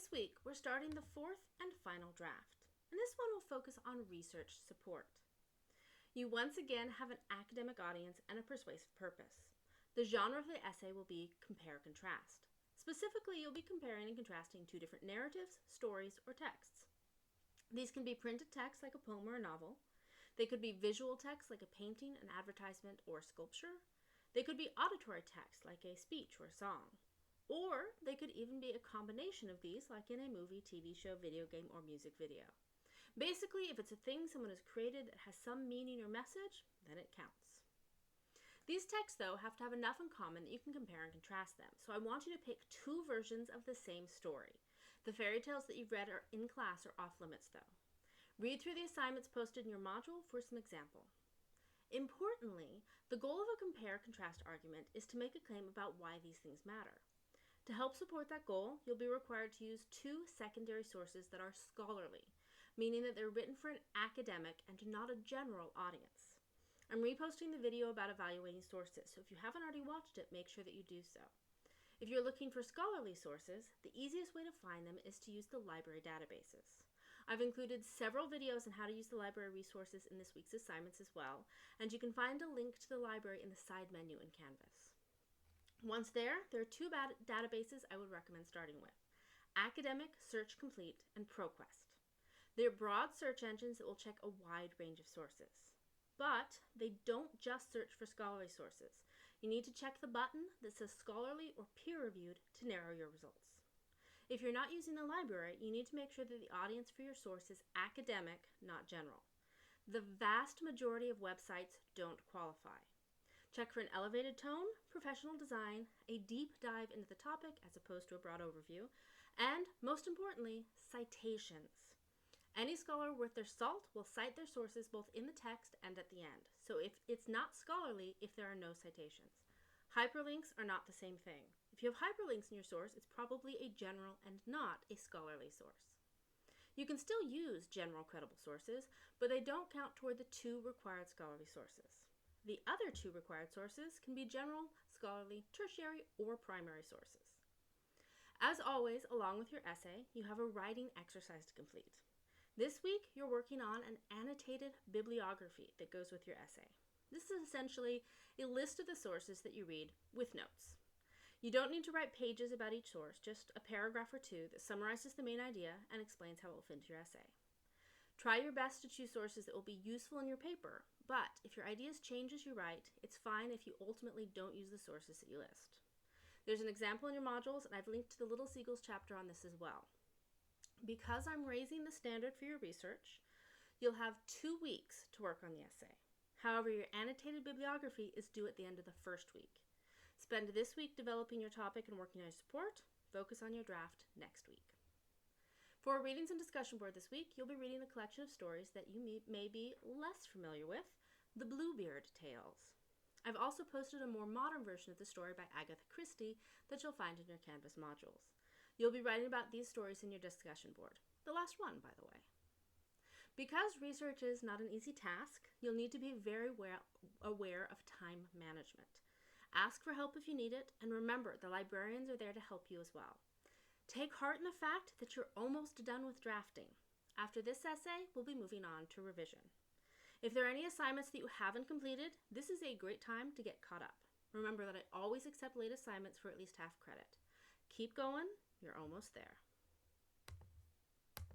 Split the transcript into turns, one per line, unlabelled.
This week, we're starting the fourth and final draft, and this one will focus on research support. You once again have an academic audience and a persuasive purpose. The genre of the essay will be compare-contrast. Specifically, you'll be comparing and contrasting two different narratives, stories, or texts. These can be printed text like a poem or a novel. They could be visual text like a painting, an advertisement, or a sculpture. They could be auditory text like a speech or a song. Or they could even be a combination of these like in a movie, TV show, video game, or music video. Basically, if it's a thing someone has created that has some meaning or message, then it counts. These texts, though, have to have enough in common that you can compare and contrast them. So I want you to pick two versions of the same story. The fairy tales that you've read are in class are off limits, though. Read through the assignments posted in your module for some example. Importantly, the goal of a compare-contrast argument is to make a claim about why these things matter. To help support that goal, you'll be required to use two secondary sources that are scholarly, meaning that they're written for an academic and not a general audience. I'm reposting the video about evaluating sources, so if you haven't already watched it, make sure that you do so. If you're looking for scholarly sources, the easiest way to find them is to use the library databases. I've included several videos on how to use the library resources in this week's assignments as well, and you can find a link to the library in the side menu in Canvas. Once there are two databases I would recommend starting with: Academic, Search Complete, and ProQuest. They're broad search engines that will check a wide range of sources. But they don't just search for scholarly sources. You need to check the button that says scholarly or peer-reviewed to narrow your results. If you're not using the library, you need to make sure that the audience for your source is academic, not general. The vast majority of websites don't qualify. Check for an elevated tone, professional design, a deep dive into the topic as opposed to a broad overview, and, most importantly, citations. Any scholar worth their salt will cite their sources both in the text and at the end. So if it's not scholarly if there are no citations. Hyperlinks are not the same thing. If you have hyperlinks in your source, it's probably a general and not a scholarly source. You can still use general credible sources, but they don't count toward the two required scholarly sources. The other two required sources can be general, scholarly, tertiary, or primary sources. As always, along with your essay, you have a writing exercise to complete. This week, you're working on an annotated bibliography that goes with your essay. This is essentially a list of the sources that you read with notes. You don't need to write pages about each source, just a paragraph or two that summarizes the main idea and explains how it will fit into your essay. Try your best to choose sources that will be useful in your paper, but if your ideas change as you write, it's fine if you ultimately don't use the sources that you list. There's an example in your modules, and I've linked to the Little Seagulls chapter on this as well. Because I'm raising the standard for your research, you'll have 2 weeks to work on the essay. However, your annotated bibliography is due at the end of the first week. Spend this week developing your topic and working on your support. Focus on your draft next week. For our readings and discussion board this week, you'll be reading the collection of stories that you may be less familiar with, the Bluebeard Tales. I've also posted a more modern version of the story by Agatha Christie that you'll find in your Canvas modules. You'll be writing about these stories in your discussion board. The last one, by the way. Because research is not an easy task, you'll need to be very aware of time management. Ask for help if you need it, and remember, the librarians are there to help you as well. Take heart in the fact that you're almost done with drafting. After this essay, we'll be moving on to revision. If there are any assignments that you haven't completed, this is a great time to get caught up. Remember that I always accept late assignments for at least half credit. Keep going, you're almost there.